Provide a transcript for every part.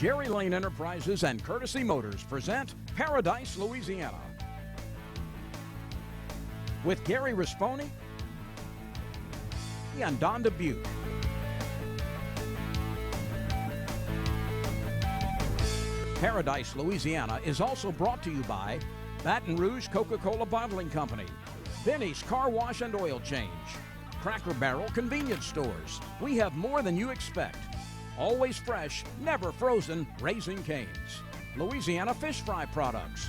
Jerry Lane Enterprises and Courtesy Motors present Paradise, Louisiana. With Gary Risponi and Don Dubuque. Paradise, Louisiana is also brought to you by Baton Rouge Coca-Cola Bottling Company, Benny's Car Wash and Oil Change, Cracker Barrel Convenience Stores. We have more than you expect. Always fresh, never frozen Raising Cane's. Louisiana Fish Fry Products.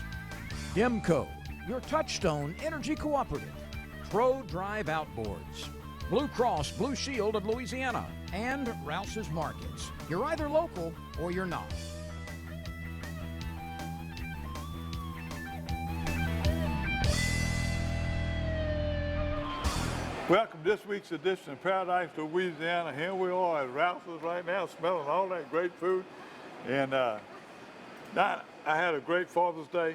Dimco, your touchstone energy cooperative. Pro Drive Outboards. Blue Cross Blue Shield of Louisiana. And Rouse's Markets. You're either local or you're not. Welcome to this week's edition of Paradise, Louisiana. Here we are at Rouse's right now, smelling all that great food. And I had a great Father's Day.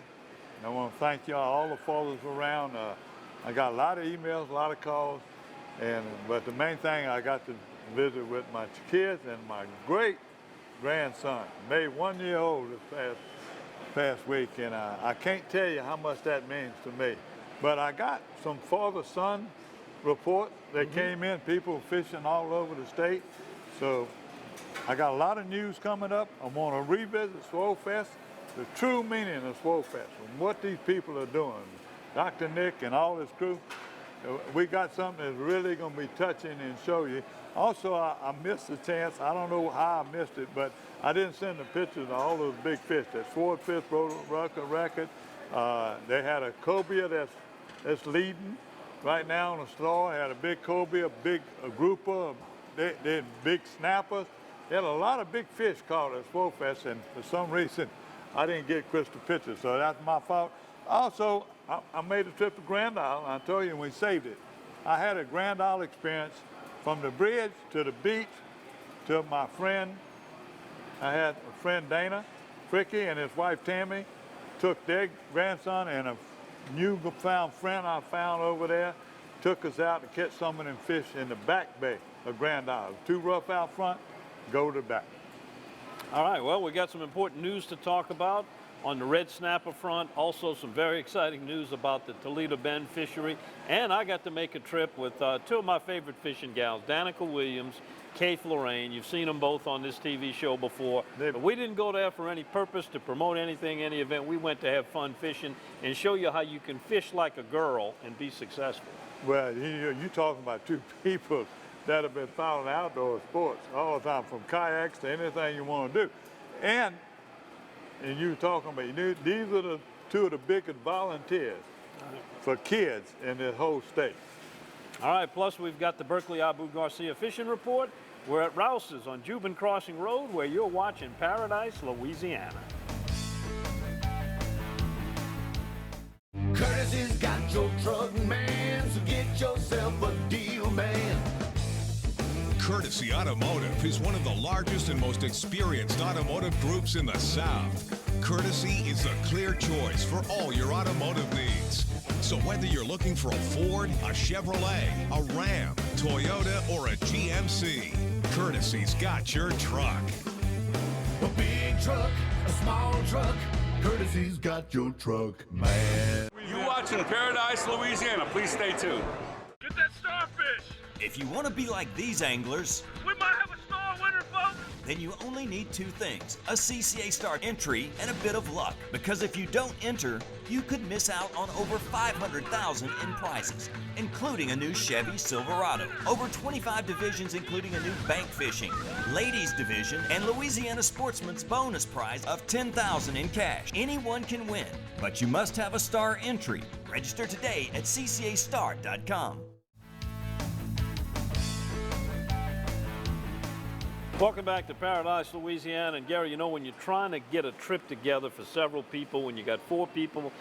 And I want to thank y'all, all the fathers around. I got a lot of emails, a lot of calls. But the main thing, I got to visit with my kids and my great grandson, made 1 year old this past week. And I can't tell you how much that means to me. But I got some father-son report that came in, people fishing all over the state. So I got a lot of news coming up. I want to revisit Swollfest, the true meaning of Swollfest, and what these people are doing. Dr. Nick and all his crew, we got something that's really going to be touching and show you. Also, I missed the chance. I don't know how I missed it, but I didn't send the pictures of all those big fish. That Swordfish broke a record. They had a cobia that's leading right now on the Star. Had a big cobia, a grouper, they had big snappers. They had a lot of big fish caught at Swollfest, and for some reason, I didn't get crystal pictures, so that's my fault. Also, I made a trip to Grand Isle, and I told you we saved it. I had a Grand Isle experience from the bridge to the beach to my friend. I had a friend, Dana Fricky, and his wife, Tammy, took their grandson and a newfound friend I found over there, took us out to catch some of them fish in the back bay of Grand Isle. Too rough out front, go to the back. All right, well, we got some important news to talk about on the red snapper front. Also some very exciting news about the Toledo Bend fishery. And I got to make a trip with two of my favorite fishing gals, Danica Williams, Kate Lorraine. You've seen them both on this TV show before. But we didn't go there for any purpose to promote anything, any event. We went to have fun fishing and show you how you can fish like a girl and be successful. Well, you're talking about two people that have been following outdoor sports all the time, from kayaks to anything you want to do. And you were talking about, these are the two of the biggest volunteers for kids in this whole state. All right, plus we've got the Berkeley Abu Garcia Fishing Report. We're at Rouse's on Jubin Crossing Road, where you're watching Paradise, Louisiana. Courtesy's got your truck, man, so get yourself a deal, man. Courtesy Automotive is one of the largest and most experienced automotive groups in the South. Courtesy is the clear choice for all your automotive needs. So whether you're looking for a Ford, a Chevrolet, a Ram, Toyota, or a GMC, Courtesy's got your truck. A big truck, a small truck, Courtesy's got your truck, man. You're watching Paradise, Louisiana. Please stay tuned. Get that starfish! If you want to be like these anglers, We might have a star winner, folks! then you only need two things, a CCA Star entry and a bit of luck. Because if you don't enter, you could miss out on over $500,000 in prizes, including a new Chevy Silverado, over 25 divisions including a new bank fishing, ladies division, and Louisiana Sportsman's bonus prize of $10,000 in cash. Anyone can win, but you must have a Star entry. Register today at ccastar.com. Welcome back to Paradise, Louisiana. And Gary, you know, when you're trying to get a trip together for several people, when you got 4 people,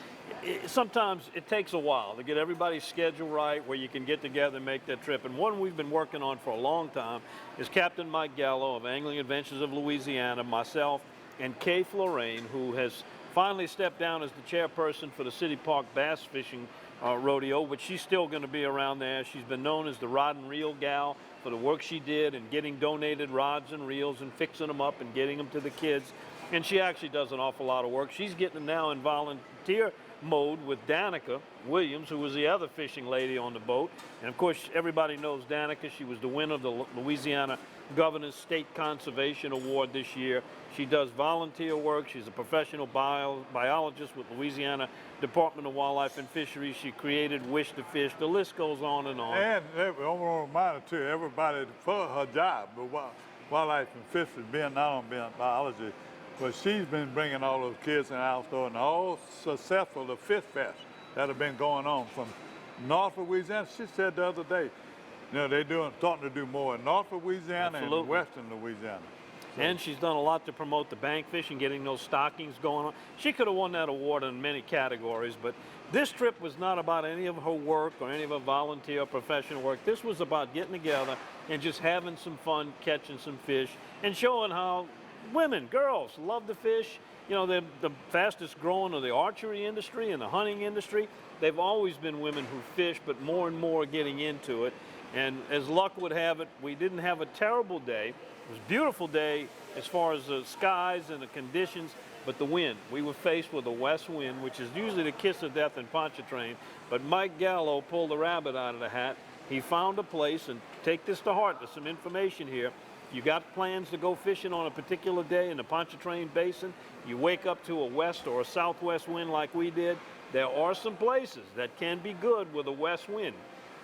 sometimes it takes a while to get everybody's schedule right where you can get together and make that trip. And one we've been working on for a long time is Captain Mike Gallo of Angling Adventures of Louisiana, myself, and Kate Lorraine, who has finally stepped down as the chairperson for the City Park Bass Fishing Rodeo, but she's still going to be around there. She's been known as the rod and reel gal for the work she did in getting donated rods and reels and fixing them up and getting them to the kids. And she actually does an awful lot of work. She's getting now in volunteer mode with Danica Williams, who was the other fishing lady on the boat. And of course, everybody knows Danica. She was the winner of the Louisiana Governor's State Conservation Award this year. She does volunteer work. She's a professional biologist with Louisiana Department of Wildlife and Fisheries. She created Wish to Fish. The list goes on and on. And I want to remind her too, everybody for her job, but wildlife and fisheries, being not on being biology, but she's been bringing all those kids in our store and all successful the Fish Fest that have been going on from North Louisiana. She said the other day, you know, they're starting to do more in North Louisiana Absolutely. and Western Louisiana. So. And she's done a lot to promote the bank fishing, getting those stockings going on. She could have won that award in many categories, but this trip was not about any of her work or any of her volunteer or professional work. This was about getting together and just having some fun, catching some fish, and showing how women, girls, love to fish. You know, they're the fastest growing of the archery industry and the hunting industry. They've always been women who fish, but more and more getting into it. And as luck would have it, we didn't have a terrible day. It was a beautiful day as far as the skies and the conditions, but the wind. We were faced with a west wind, which is usually the kiss of death in Pontchartrain. But Mike Gallo pulled the rabbit out of the hat. He found a place, and take this to heart, there's some information here. If you got plans to go fishing on a particular day in the Pontchartrain Basin, you wake up to a west or a southwest wind like we did, there are some places that can be good with a west wind.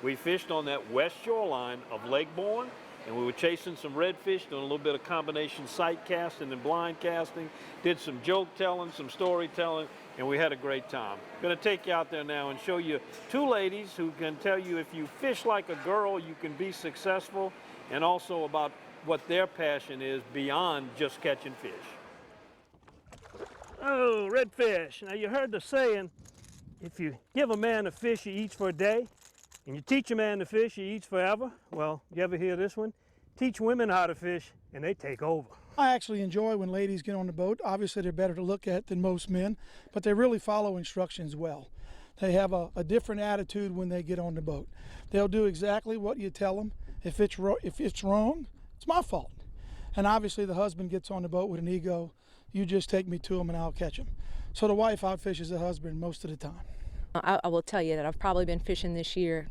We fished on that west shoreline of Lake Bourne, and we were chasing some redfish, doing a little bit of combination sight casting and blind casting, did some joke telling, some storytelling, and we had a great time. I'm going to take you out there now and show you two ladies who can tell you if you fish like a girl, you can be successful, and also about what their passion is beyond just catching fish. Oh, redfish. Now, you heard the saying, if you give a man a fish, he eats for a day, and you teach a man to fish, he eats forever. Well, you ever hear this one? Teach women how to fish, and they take over. I actually enjoy when ladies get on the boat. Obviously, they're better to look at than most men, but they really follow instructions well. They have a different attitude when they get on the boat. They'll do exactly what you tell them. If it's wrong, it's my fault. And obviously, the husband gets on the boat with an ego. You just take me to him and I'll catch him. So the wife outfishes the husband most of the time. I will tell you that I've probably been fishing this year,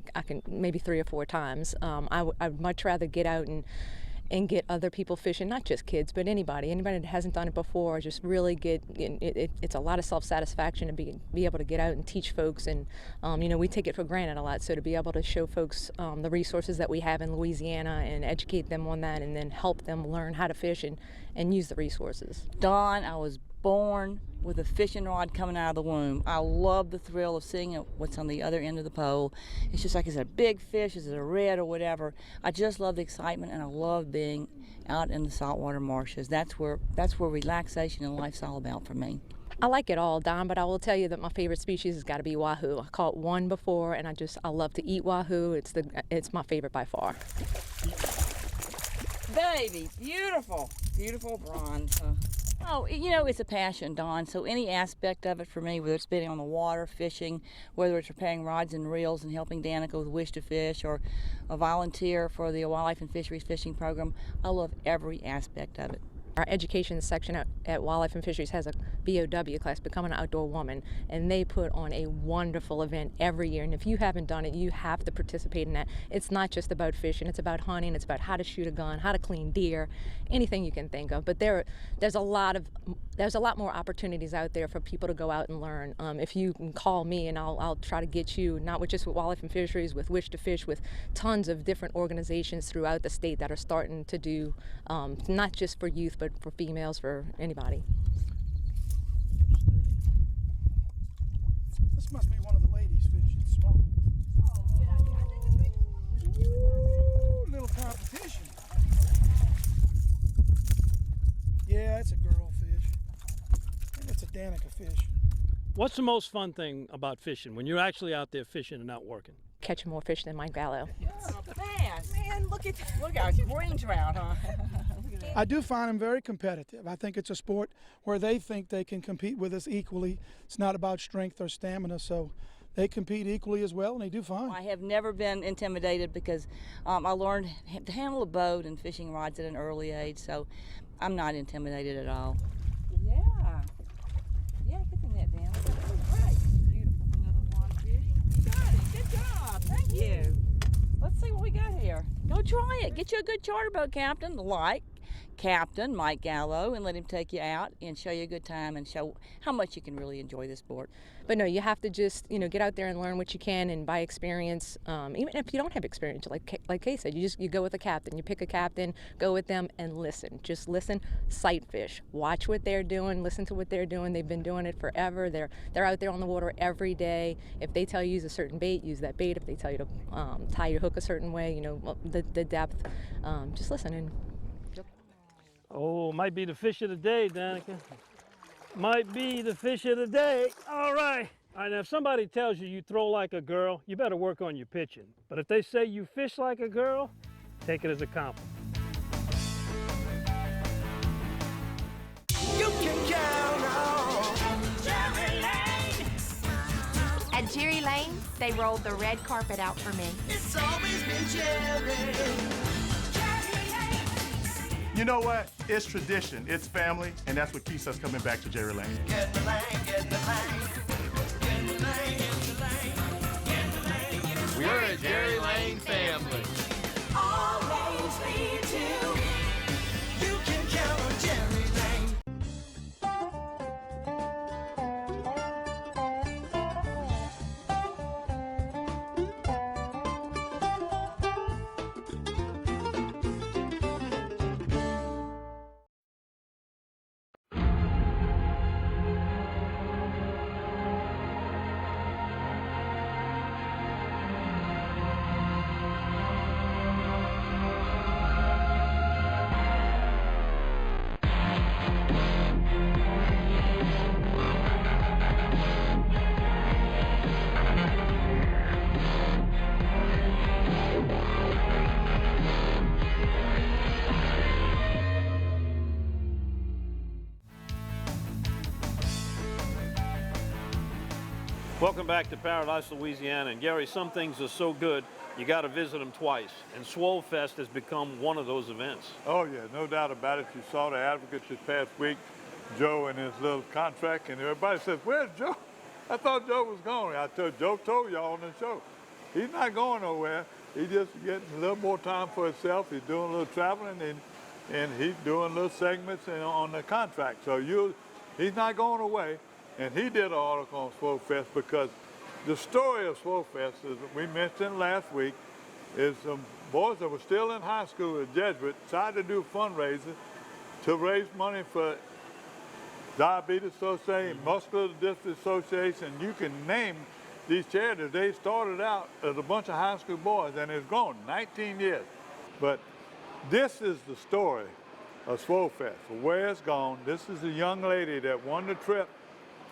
maybe 3 or 4 times. I'd much rather get out and get other people fishing, not just kids, but anybody that hasn't done it before. Just really it's a lot of self-satisfaction to be able to get out and teach folks. And you know, we take it for granted a lot. So to be able to show folks the resources that we have in Louisiana and educate them on that, and then help them learn how to fish and use the resources. Dawn, I was born with a fishing rod coming out of the womb. I love the thrill of seeing what's on the other end of the pole. It's just like, is it a big fish, is it a red or whatever? I just love the excitement, and I love being out in the saltwater marshes. That's where relaxation and life's all about for me. I like it all, Don, but I will tell you that my favorite species has got to be wahoo. I caught one before, and I love to eat wahoo. It's my favorite by far. Baby, beautiful, beautiful bronze. Oh, you know, it's a passion, Dawn, so any aspect of it for me, whether it's being on the water, fishing, whether it's repairing rods and reels and helping Danica with Wish to Fish, or a volunteer for the Wildlife and Fisheries Fishing Program, I love every aspect of it. Our education section at Wildlife and Fisheries has a BOW class, Become an Outdoor Woman, and they put on a wonderful event every year. And if you haven't done it, you have to participate in that. It's not just about fishing, it's about hunting, it's about how to shoot a gun, how to clean deer, anything you can think of. But there's a lot more opportunities out there for people to go out and learn. If you can call me, and I'll try to get you, not with just with Wildlife and Fisheries, with Wish to Fish, with tons of different organizations throughout the state that are starting to do, not just for youth, but for females, for anybody. This must be one of the ladies' fish. It's small. Oh, get out here. I think it's a big one. Ooh, little competition. Yeah, it's a girl fish. And it's a Danica fish. What's the most fun thing about fishing when you're actually out there fishing and not working? Catching more fish than Mike Gallo. Man, look at your green trout, huh? I do find them very competitive. I think it's a sport where they think they can compete with us equally. It's not about strength or stamina, so they compete equally as well, and they do fine. I have never been intimidated because I learned to handle a boat and fishing rods at an early age, so I'm not intimidated at all. Yeah. Yeah, get the net down. Great. Beautiful. Another one, Judy. You got it. Good job. Thank you. Let's see what we got here. Go try it. Get you a good charter boat captain, like Captain Mike Gallo, and let him take you out and show you a good time and show how much you can really enjoy this sport. But no, you have to just, get out there and learn what you can, and by experience, even if you don't have experience, like Kay said, you go with a captain. You pick a captain, go with them, and listen. Just listen, sight fish. Watch what they're doing, listen to what they're doing. They've been doing it forever. They're out there on the water every day. If they tell you use a certain bait, use that bait. If they tell you to tie your hook a certain way, the depth, just listen and. Oh, might be the fish of the day, Danica. Might be the fish of the day. All right. All right, now if somebody tells you you throw like a girl, you better work on your pitching. But if they say you fish like a girl, take it as a compliment. You can count on Jerry Lane. At Jerry Lane, they rolled the red carpet out for me. It's always been Jerry. You know what? It's tradition, it's family, and that's what keeps us coming back to Jerry Lane. Get in the lane, get in the lane. Get in the lane, get in the lane. Get in the lane, get in the lane. We're a Jerry Lane family. Always lead to. You can count on Jerry Lane. Welcome back to Paradise, Louisiana. And Gary, some things are so good, you got to visit them twice. And Swollfest has become one of those events. Oh yeah, no doubt about it. You saw the advocates this past week, Joe and his little contract, and everybody says, "Where's Joe? I thought Joe was gone." Joe told y'all on the show, he's not going nowhere. He's just getting a little more time for himself. He's doing a little traveling, and he's doing little segments on the contract. So he's not going away. And he did an article on Swollfest because the story of Swollfest, as we mentioned last week, is some boys that were still in high school at Jesuit decided to do fundraising to raise money for Diabetes Association, Muscular Dystrophy Association. You can name these charities. They started out as a bunch of high school boys, and it's grown 19 years. But this is the story of Swollfest, where it's gone. This is a young lady that won the trip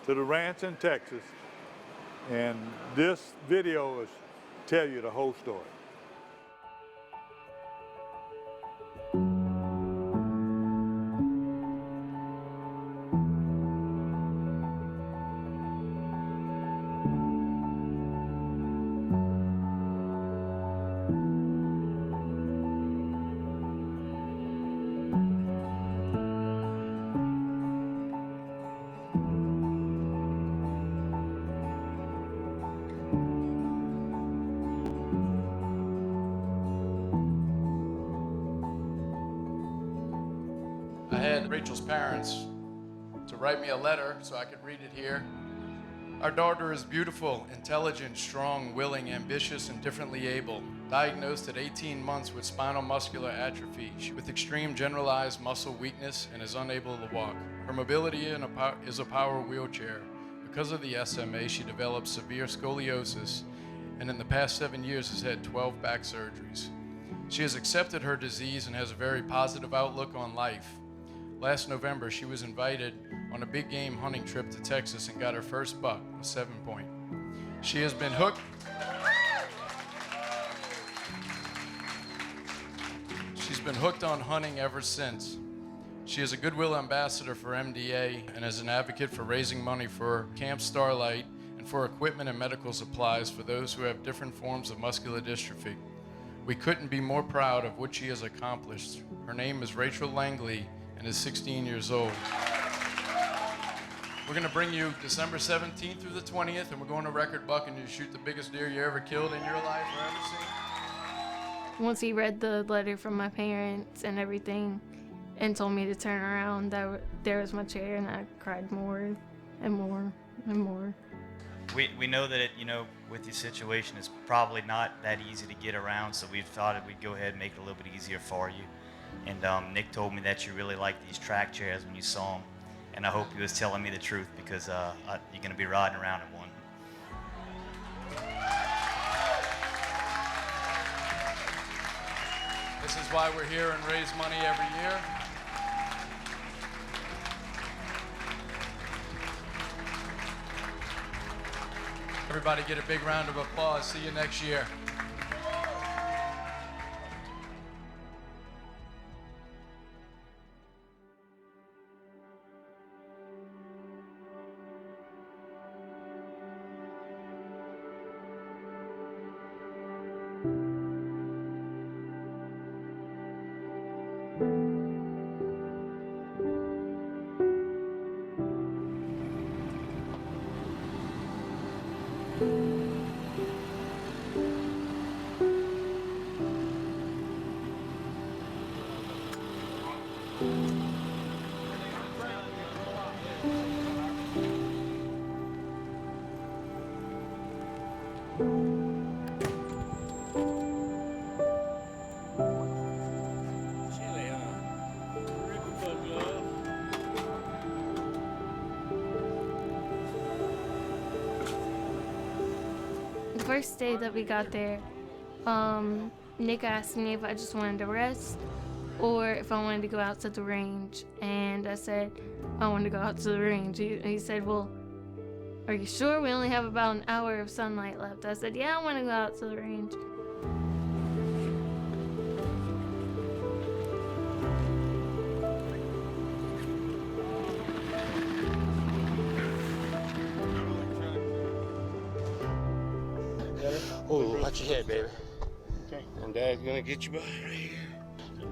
to the ranch in Texas, and this video will tell you the whole story. I had Rachel's parents to write me a letter so I could read it here. Our daughter is beautiful, intelligent, strong, willing, ambitious, and differently able. Diagnosed at 18 months with spinal muscular atrophy, with extreme generalized muscle weakness, and is unable to walk. Her mobility is a power wheelchair. Because of the SMA, she developed severe scoliosis, and in the past 7 years has had 12 back surgeries. She has accepted her disease and has a very positive outlook on life. Last November, she was invited on a big game hunting trip to Texas and got her first buck, a 7-point. She has been hooked. She's been hooked on hunting ever since. She is a Goodwill ambassador for MDA and is an advocate for raising money for Camp Starlight and for equipment and medical supplies for those who have different forms of muscular dystrophy. We couldn't be more proud of what she has accomplished. Her name is Rachel Langley and is 16 years old. We're going to bring you December 17th through the 20th, and we're going to Record Buck and you shoot the biggest deer you ever killed in your life or ever seen. Once he read the letter from my parents and everything and told me to turn around, there was my chair, and I cried more and more and more. We know that with your situation, it's probably not that easy to get around, so we thought we'd go ahead and make it a little bit easier for you. And Nick told me that you really liked these track chairs when you saw them, and I hope he was telling me the truth, because you're going to be riding around in one. This is why we're here and raise money every year. Everybody get a big round of applause. See you next year. The first day that we got there, Nick asked me if I just wanted to rest or if I wanted to go out to the range, and I said I wanted to go out to the range. He said, well, are you sure? We only have about an hour of sunlight left. I said, yeah, I want to go out to the range. Oh, watch your head, baby. Okay. And Dad's gonna get you by right here.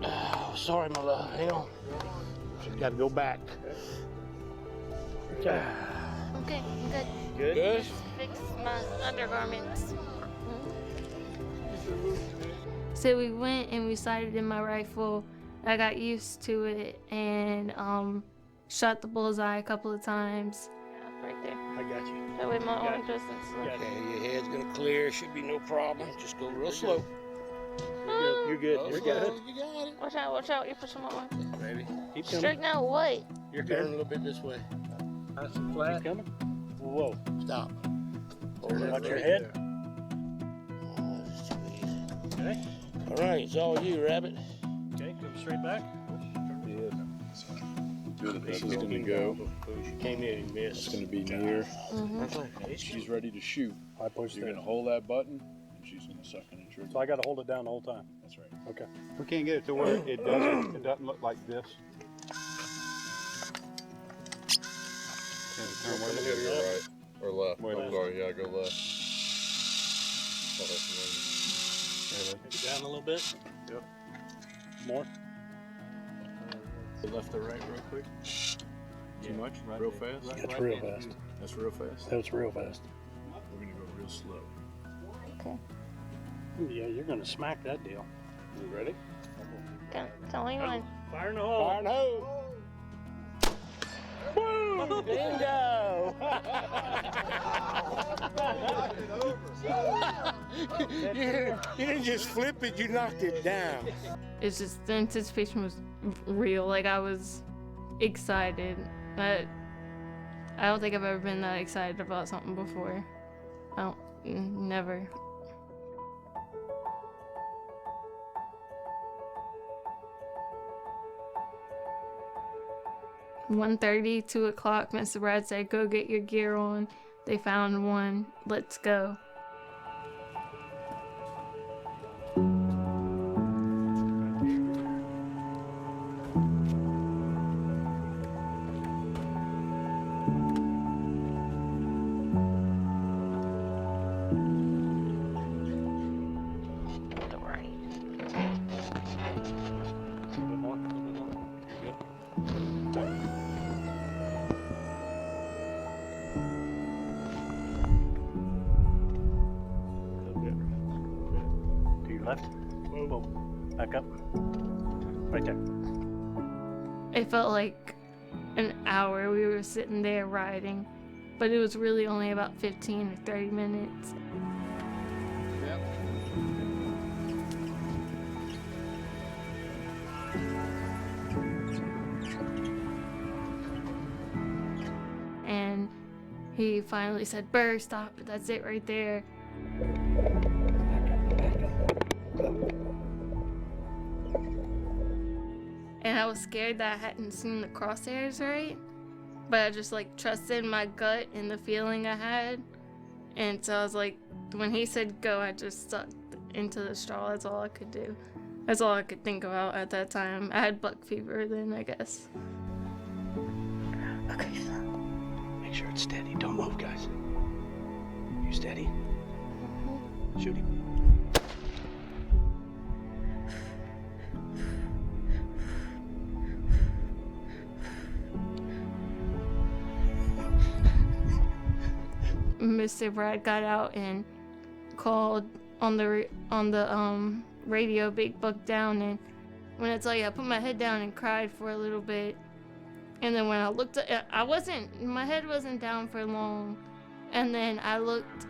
Oh, sorry, my love. Hang on. Just gotta go back. Okay. Okay, good. Good? Good? Fix my undergarments. So we went and we sighted in my rifle. I got used to it and shot the bullseye a couple of times. Yeah, right there. I got you. That way my arm doesn't slip. Okay, your head's gonna clear. Should be no problem. Just go real slow. You're good. You're good. You got it. Watch out, watch out. You're pushing my arm. Baby. Keep coming. Straighten out what? You're turning a little bit this way. Nice and flat. Keep coming. Whoa. Stop. Watch your head. Oh, this is too easy. Okay. All right, it's all you, Rabbit. Okay, come straight back. This is going to go. You came in and missed. It's going to be near. Mm-hmm. She's ready to shoot. I push You're going to hold that button, and she's going to suck in the trigger. So I got to hold it down the whole time. That's right. Okay. We can't get it to where it doesn't look like this. Right or left. I'm sorry, yeah, go left. Take it down a little bit. Yep. More. Left or right real quick. Too much? Right real there. fast? That's real fast. That's real fast? That's real fast. We're going to go real slow. Okay. Yeah, you're going to smack that deal. You ready? Tell me when. Fire in the hole. Fire in the hole. Boom! Bingo! You didn't just flip it, you knocked it down. It's just, the anticipation was real. Like, I was excited. But I don't think I've ever been that excited about something before. Never. 1:30, 2 o'clock, Mr. Brad said, go get your gear on. They found one. Let's go. Back up. Right there. It felt like an hour we were sitting there riding, but it was really only about 15 or 30 minutes. And he finally said, "Burr, stop, that's it right there." And I was scared that I hadn't seen the crosshairs right, but I just like trusted my gut and the feeling I had. And so I was like, when he said go, I just sucked into the straw. That's all I could do. That's all I could think about at that time. I had buck fever then, I guess. Okay, make sure it's steady. Don't move, guys. You steady? Shoot him. Mr. Brad got out and called on the radio, "Big buck down." And when I tell you, I put my head down and cried for a little bit. And then when I looked at, my head wasn't down for long. And then I looked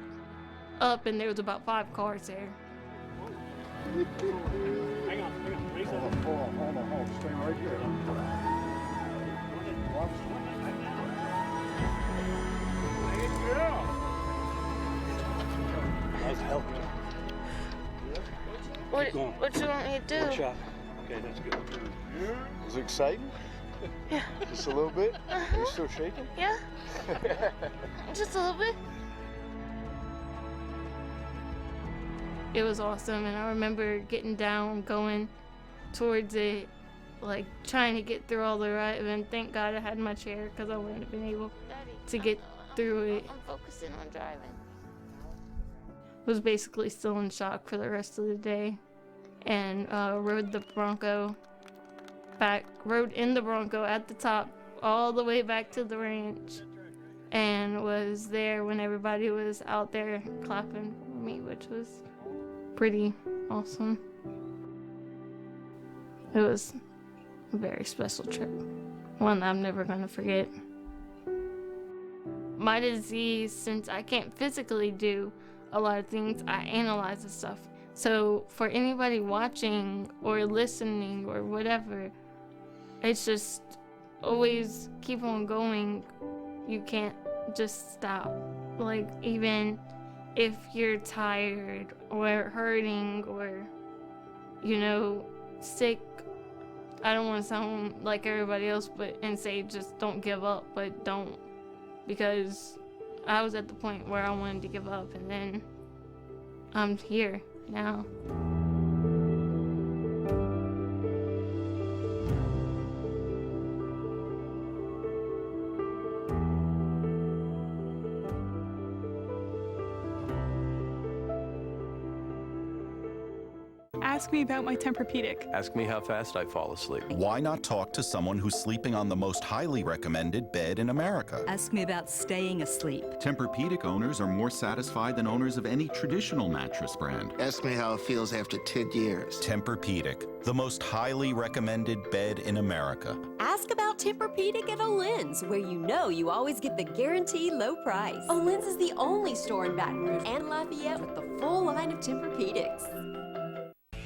up and there was about 5 cars there. Hang on. Hold on. Stay right here. Watch. Nice help. What you want me to do? One shot. Okay, that's good. Is it exciting? Yeah. Just a little bit? You still shaking? Yeah. Just a little bit. It was awesome, and I remember getting down, going towards it, like trying to get through all the ride, and thank God I had my chair because I wouldn't have been able to get through it. I'm focusing on driving. Was basically still in shock for the rest of the day, and rode in the Bronco at the top all the way back to the ranch, and was there when everybody was out there clapping for me, which was pretty awesome. It was a very special trip, one I'm never gonna forget. My disease, since I can't physically do a lot of things, I analyze the stuff. So for anybody watching or listening or whatever, it's just always keep on going. You can't just stop. Like, even if you're tired or hurting or, sick, I don't want to sound like everybody else and say just don't give up, but don't. Because I was at the point where I wanted to give up, and then I'm here now. Ask me about my Tempur-Pedic. Ask me how fast I fall asleep. Why not talk to someone who's sleeping on the most highly recommended bed in America? Ask me about staying asleep. Tempur-Pedic owners are more satisfied than owners of any traditional mattress brand. Ask me how it feels after 10 years. Tempur-Pedic, the most highly recommended bed in America. Ask about Tempur-Pedic at Olin's, where you always get the guaranteed low price. Olin's is the only store in Baton Rouge and Lafayette with the full line of Tempur-Pedics.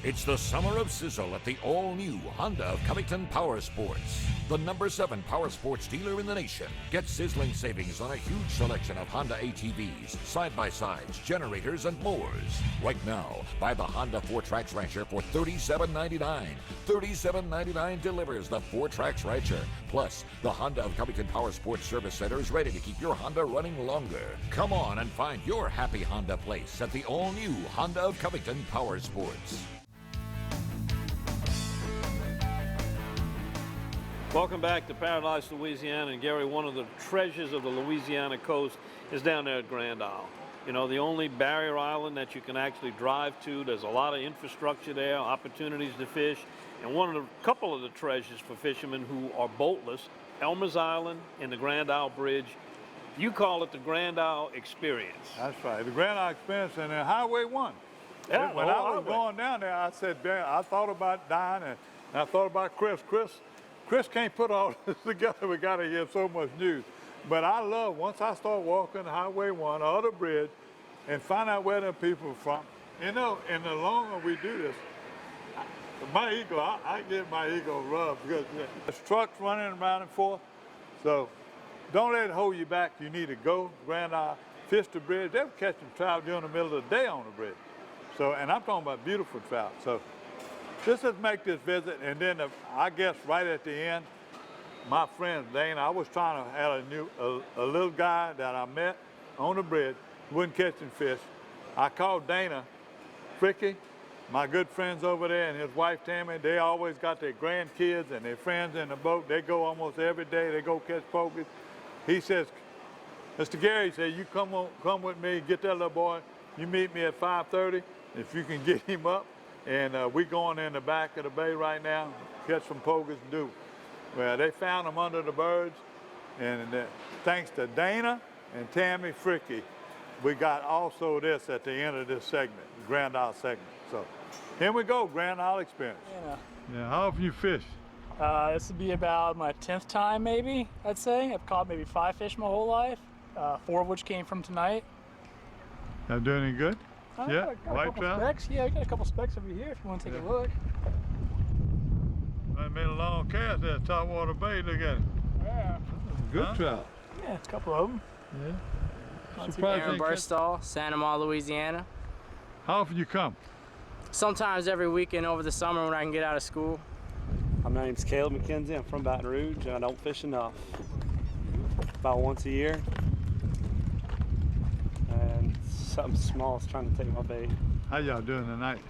It's the summer of sizzle at the all-new Honda of Covington Power Sports. The #7 power sports dealer in the nation. Get sizzling savings on a huge selection of Honda ATVs, side-by-sides, generators, and mowers. Right now, buy the Honda 4Trax Rancher for $37.99. $37.99 delivers the 4Trax Rancher. Plus, the Honda of Covington Power Sports Service Center is ready to keep your Honda running longer. Come on and find your happy Honda place at the all-new Honda of Covington Power Sports. Welcome back to Paradise, Louisiana. And Gary, one of the treasures of the Louisiana coast is down there at Grand Isle. The only barrier island that you can actually drive to. There's a lot of infrastructure there, opportunities to fish. And couple of the treasures for fishermen who are boatless, Elmer's Island and the Grand Isle Bridge. You call it the Grand Isle Experience. That's right, the Grand Isle Experience, and then Highway 1. Yeah, when I was going down there, I said, man, I thought about dying, and I thought about Chris. Chris can't put all this together. We got to hear so much news. But I love, once I start walking Highway 1 or the bridge and find out where them people are from, you know, and the longer we do this, my ego, I get my ego rubbed because there's trucks running around and forth. So don't let it hold you back. You need to go, Grand Isle, fish the bridge. They were catching trout during the middle of the day on the bridge. So, and I'm talking about beautiful trout. So just let's make this visit. And then I guess right at the end, my friend Dana, I was trying to have a little guy that I met on the bridge, wasn't catching fish. I called Dana Fricky, my good friends over there, and his wife Tammy. They always got their grandkids and their friends in the boat. They go almost every day. They go catch pokies. He says, Mr. Gary, he said, you come with me, get that little boy. You meet me at 5:30 if you can get him up. And we going in the back of the bay right now, catch some pokies and do. Well, they found them under the birds, and thanks to Dana and Tammy Fricky, we got also this at the end of this segment, the Grand Isle segment. So here we go, Grand Isle Experience. Yeah, how often you fish? This would be about my 10th time, maybe, I'd say. I've caught maybe 5 fish my whole life, 4 of which came from tonight. I'm doing any good? Yeah, white trout? Specks. Yeah, we got a couple specks over here if you want to take a look. I made a long cast there at Topwater Bay. Look at it. Yeah. Good trout. Yeah, it's a couple of them. Yeah. Aaron Burstall, Santa Maria, Louisiana. How often you come? Sometimes every weekend over the summer when I can get out of school. My name's Caleb McKenzie. I'm from Baton Rouge, and I don't fish enough. About once a year. And something small is trying to take my bait. How y'all doing tonight?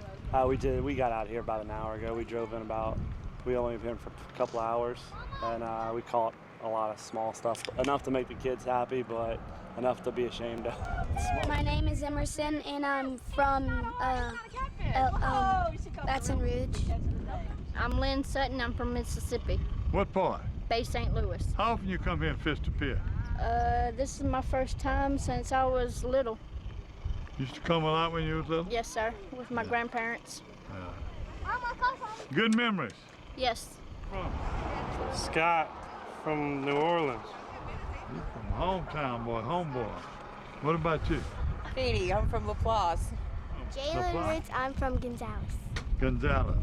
We got out here about an hour ago. We only been for a couple hours, and we caught a lot of small stuff. Enough to make the kids happy, but enough to be ashamed of. My name is Emerson, and I'm from Baton Rouge. I'm Lynn Sutton. I'm from Mississippi. What part? Bay St. Louis. How often you come here and fish the pier? This is my first time since I was little. You used to come a lot when you was little? Yes, sir, with my grandparents. Good memories? Yes. Scott from New Orleans. You're from hometown, boy, homeboy. What about you? Katie, I'm from LaPlace. Jalen Roots, I'm from Gonzales. Gonzales.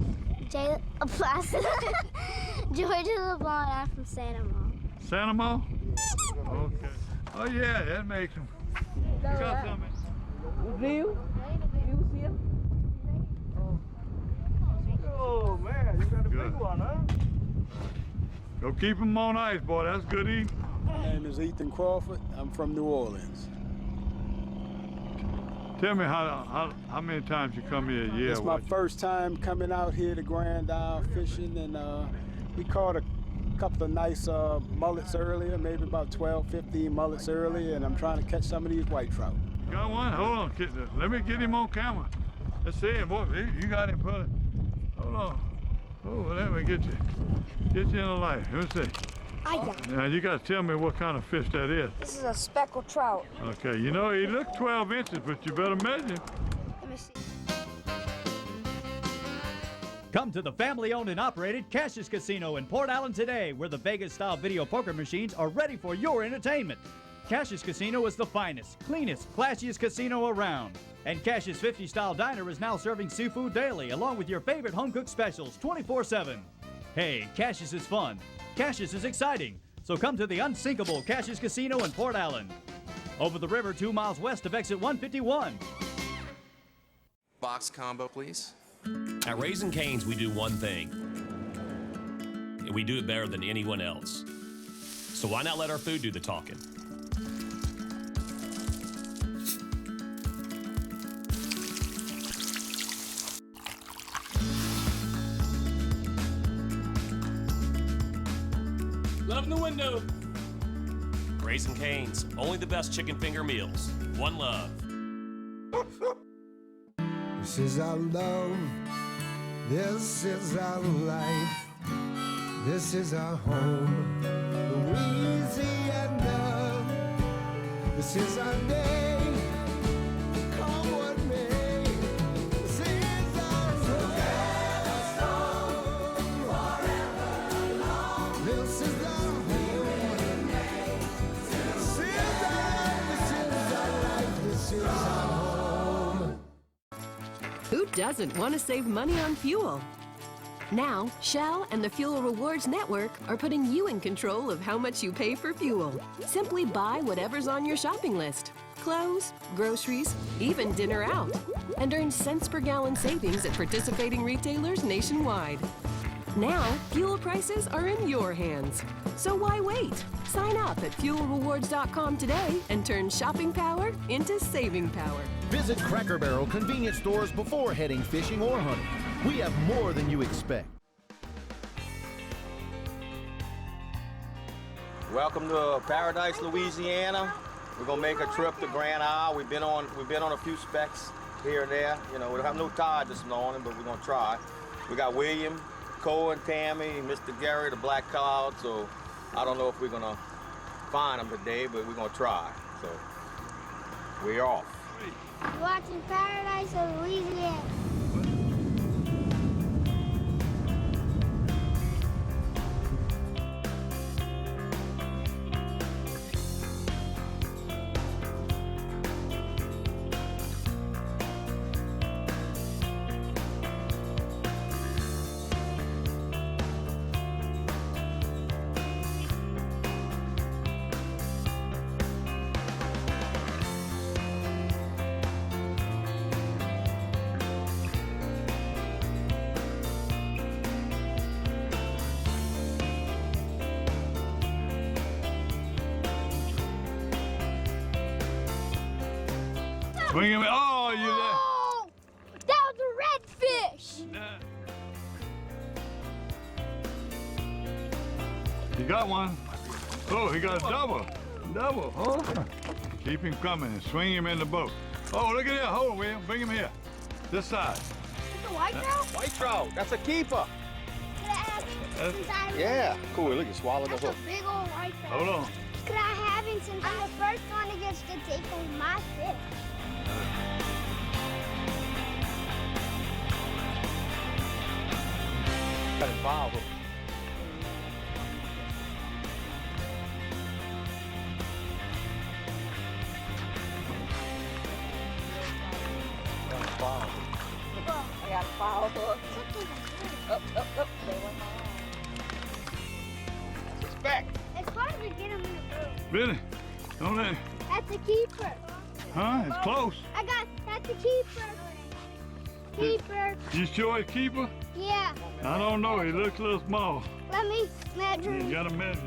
Georgia LeBlanc, I'm from Santa Maria. Santa Maria? Okay. Oh yeah, that makes them. You got something? View? Oh man, you got a big one, huh? Go keep them on ice, boy. That's good eating. My name is Ethan Crawford. I'm from New Orleans. Tell me how many times you come here a year? It's my first time coming out here to Grand Isle fishing, and we caught a couple of nice mullets earlier, maybe about 12, 15 mullets earlier, and I'm trying to catch some of these white trout. Got one? Hold on, let me get him on camera. Let's see him. Boy, you got him, brother. Hold on. Oh, let me get you in the light. Let me see. Now you got to tell me what kind of fish that is. This is a speckled trout. Okay, you know he looks 12 inches, but you better measure him. Let me see. Come to the family-owned and operated Cassius Casino in Port Allen today, where the Vegas-style video poker machines are ready for your entertainment. Cassius Casino is the finest, cleanest, classiest casino around. And Cassius 50 Style Diner is now serving seafood daily, along with your favorite home-cooked specials 24/7. Hey, Cassius is fun. Cassius is exciting. So come to the unsinkable Cassius Casino in Port Allen. Over the river 2 miles west of exit 151. Box combo, please. At Raising Cane's, we do one thing. And we do it better than anyone else. So why not let our food do the talking? Love in the window. Raising Cane's, only the best chicken finger meals. One love. This is our love. This is our life. This is our home. Louisiana. This is our day. Come what may. doesn't want to save money on fuel? Now, Shell and the Fuel Rewards Network are putting you in control of how much you pay for fuel. Simply buy whatever's on your shopping list. Clothes, groceries, even dinner out. And earn cents per gallon savings at participating retailers nationwide. Now, fuel prices are in your hands. So why wait? Sign up at fuelrewards.com today and turn shopping power into saving power. Visit Cracker Barrel convenience stores before heading fishing or hunting. We have more than you expect. Welcome to Paradise, Louisiana. We're gonna make a trip to Grand Isle. We've been on a few specs here and there. You know, we don't have no tide this morning, but we're gonna try. We got William, Cole, and Tammy, Mr. Gary, the Black Cloud. So I don't know if we're gonna find them today, but we're gonna try. So we're off. You're watching Paradise of Louisiana. Bring him in. Oh, you there? Oh, that was a redfish. He got one. Oh, he got a double. Double. Oh. Keep him coming and swing him in the boat. Oh, look at that. Hold on, William. Bring him here. This side. Is it a white trout? White trout. That's a keeper. Yeah. Cool. Look, you swallowed the hook. That's a big old white trout. Hold on. Could I have him since I'm the first one that gets to take home my fish? Got a foul hook. I got a foul hook. Up. They went It's back. It's hard to get him in the boat. Really? Don't let. That's a keeper. Huh? It's close. That's a keeper. Keeper. You sure it's keeper? Yeah. I don't know. He looks a little small. Let me measure him. You gotta measure.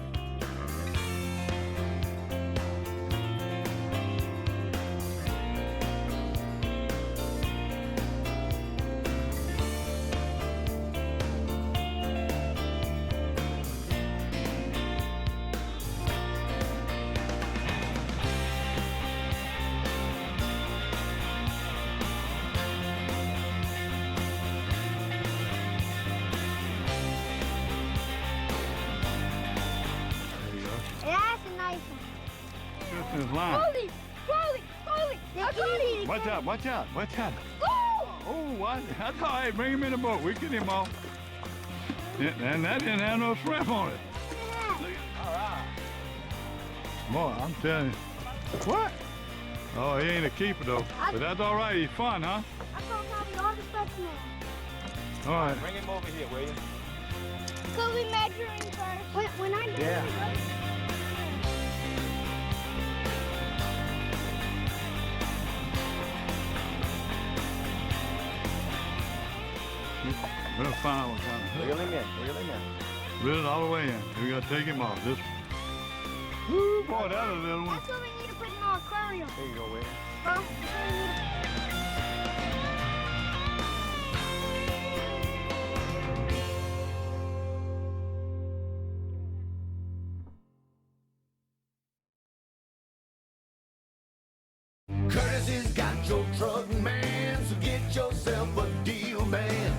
That's a nice one. This line. Holy! Watch out, watch out, watch out. Oh! Oh, what? That's all right. Bring him in the boat. We get him off. And that didn't have no shrimp on it. All right. Boy, I'm telling you. What? Oh, he ain't a keeper, though. But that's all right. He's fun, huh? I'm gonna copy all the specimens. All right. Bring him over here, William. Could we measure him first? When I do Yeah. We'll find out what kind of hook. Reel him in. Reel it all the way in. We gotta take him off. This. Woo, boy, that's a little one. That's what we need to put in our aquarium. There you go, William. Huh? That's what we need to- Courtesy's got your truck, man, so get yourself a deal, man.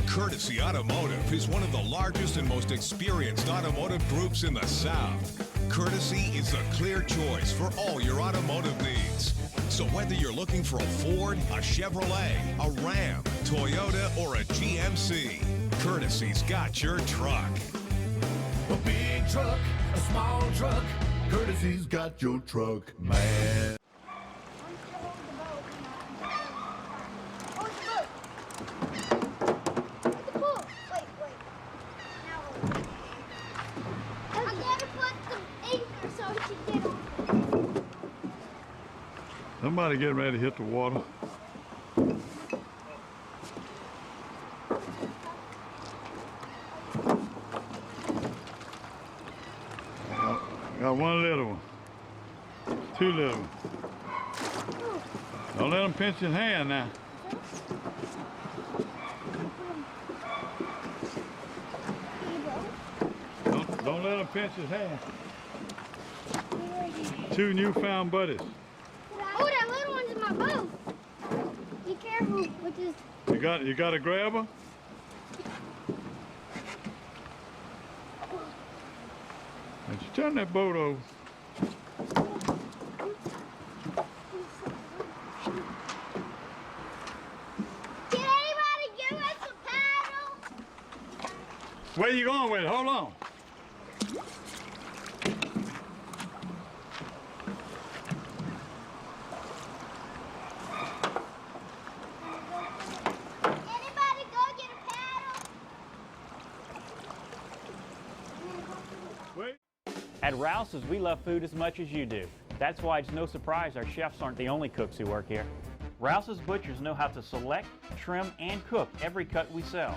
Courtesy Automotive is one of the largest and most experienced automotive groups in the South. Courtesy is the clear choice for all your automotive needs. So whether you're looking for a Ford, a Chevrolet, a Ram, Toyota, or a GMC, Courtesy's got your truck. A big truck, a small truck, Courtesy's got your truck, man. Oh, Somebody getting ready to hit the water. Got one little one. Two little ones. Don't let them pinch his hand now. Don't let him pinch his hand. Two newfound buddies. Oh, that little one's in my boat. Be careful with this. You got to grab her? And you turn that boat over. Can anybody give us a paddle? Where you going with it? Hold on. Anybody go get a paddle? Wait. At Rouse's, we love food as much as you do. That's why it's no surprise our chefs aren't the only cooks who work here. Rouse's butchers know how to select, trim, and cook every cut we sell.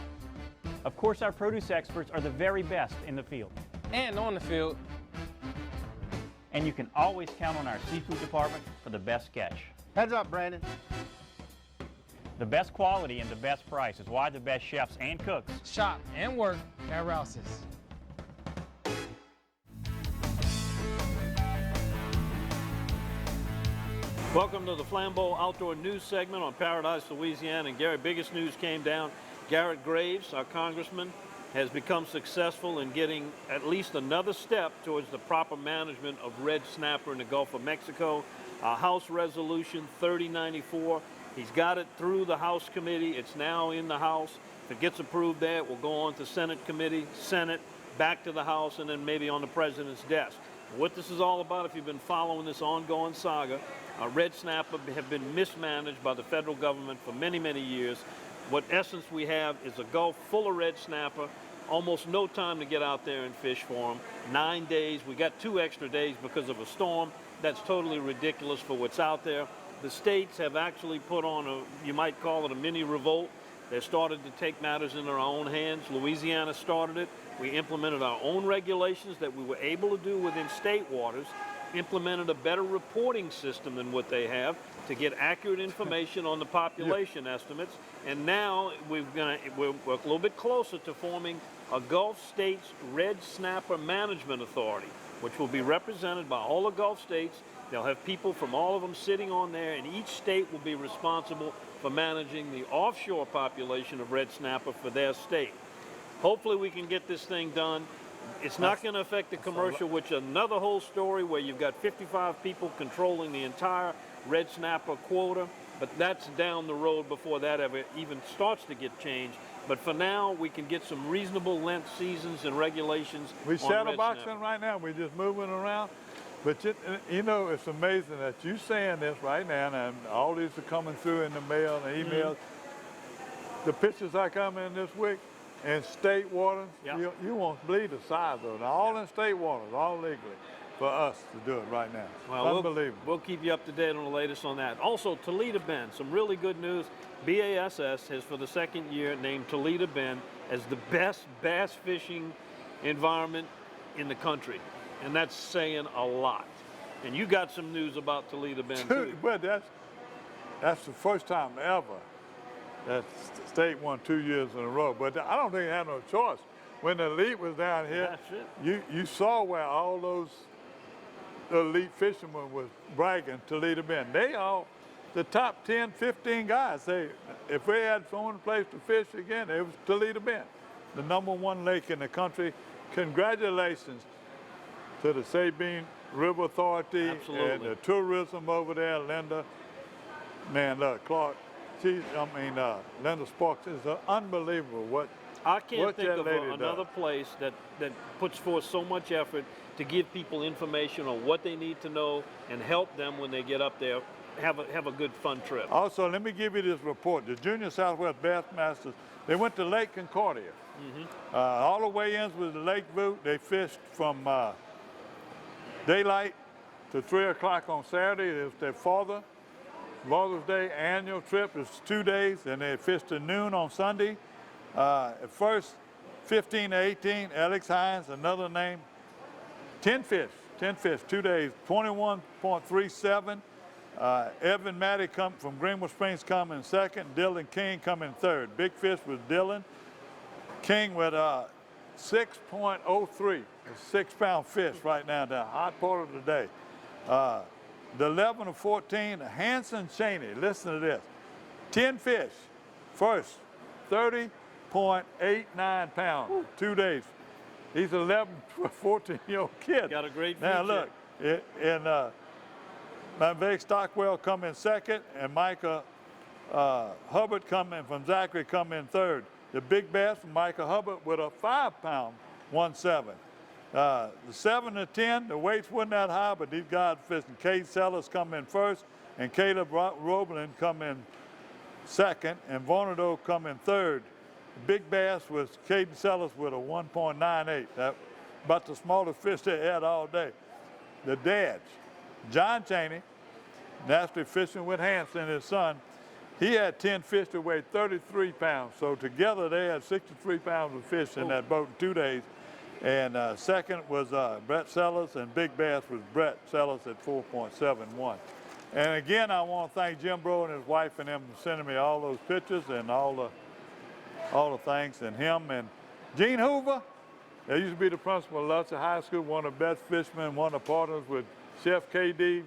Of course, our produce experts are the very best in the field. And on the field. And you can always count on our seafood department for the best catch. Heads up, Brandon. The best quality and the best price is why the best chefs and cooks Shop and work at Rouse's. Welcome to the Flambeau Outdoor News segment on Paradise, Louisiana. And Gary, biggest news came down. Garrett Graves, our congressman, has become successful in getting at least another step towards the proper management of red snapper in the Gulf of Mexico. House Resolution 3094. He's got it through the House committee. It's now in the House. If it gets approved there, it will go on to Senate committee, Senate, back to the House, and then maybe on the president's desk. What this is all about, if you've been following this ongoing saga, red snapper have been mismanaged by the federal government for many, many years. What essence we have is a Gulf full of red snapper, almost no time to get out there and fish for them. 9 days, we got 2 extra days because of a storm. That's totally ridiculous for what's out there. The states have actually put on a, you might call it a mini revolt. They started to take matters into our own hands. Louisiana started it. We implemented our own regulations that we were able to do within state waters, implemented a better reporting system than what they have to get accurate information on the population estimates. And now we're a little bit closer to forming a Gulf States Red Snapper Management Authority, which will be represented by all the Gulf states. They'll have people from all of them sitting on there, and each state will be responsible for managing the offshore population of red snapper for their state. Hopefully we can get this thing done. It's not going to affect the commercial, which is another whole story where you've got 55 people controlling the entire red snapper quota, but that's down the road before that ever even starts to get changed. But for now, we can get some reasonable length seasons and regulations. We shadow boxing snapper right now. We're just moving around. But you know, it's amazing that you're saying this right now, and all these are coming through in the mail and emails. The pictures I come in this week, in state waters, you won't believe the size of it. All in state waters, all legally, for us to do it right now. Well, unbelievable. We'll keep you up to date on the latest on that. Also, Toledo Bend, some really good news. BASS has, for the second year, named Toledo Bend as the best bass fishing environment in the country. And that's saying a lot. And you got some news about Toledo Bend, too. But that's the first time ever that state won 2 years in a row. But I don't think they had no choice. When the elite was down here, you saw where all those elite fishermen was bragging Toledo Bend. They all, the top 10, 15 guys, if we had someone place to fish again, it was Toledo Bend, the #1 lake in the country. Congratulations to the Sabine River Authority and the tourism over there, Linda. Man, Clark, Linda Sparks is unbelievable what I can't what think that of lady another does. place that puts forth so much effort to give people information on what they need to know and help them when they get up there have a good fun trip. Also, let me give you this report. The Junior Southwest Bassmasters, they went to Lake Concordia. All the weigh-ins with the lake boot. They fished from daylight to 3 o'clock on Saturday. It was their father Father's Day annual trip is 2 days, and they fish to noon on Sunday. At first, 15 to 18, Alex Hines, another name, 10 fish, 2 days, 21.37. Evan Matty come from Greenwood Springs come in second, Dylan King come in third. Big fish was Dylan King with 6.03, a 6-pound fish right now, the hot part of the day. The 11 to 14, Hanson Cheney, listen to this, 10 fish, first, 30.89 pounds, 2 days. He's 11, 14-year-old kid. Got a great future. Now look, Vivek Stockwell come in second, and Micah Hubbard come in from Zachary come in third. The big bass from Micah Hubbard with a 5-pound 1.7. The 7 to 10, the weights wasn't that high, but these guys fishing. Cade Sellers come in first, and Caleb Roblin come in second, and Vonado come in third. The big bass was Caden Sellers with a 1.98. That about the smallest fish they had all day. The dads, John Cheney, naturally fishing with Hanson, his son, he had 10 fish that weighed 33 pounds. So together they had 63 pounds of fish in that boat in 2 days. And second was Brett Sellers, and big bass was Brett Sellers at 4.71. And again, I want to thank Jim Bro and his wife and them for sending me all those pictures and all the things, and him and Gene Hoover. They used to be the principal of Lutzer High School, one of the best fishermen, one of the partners with Chef KD.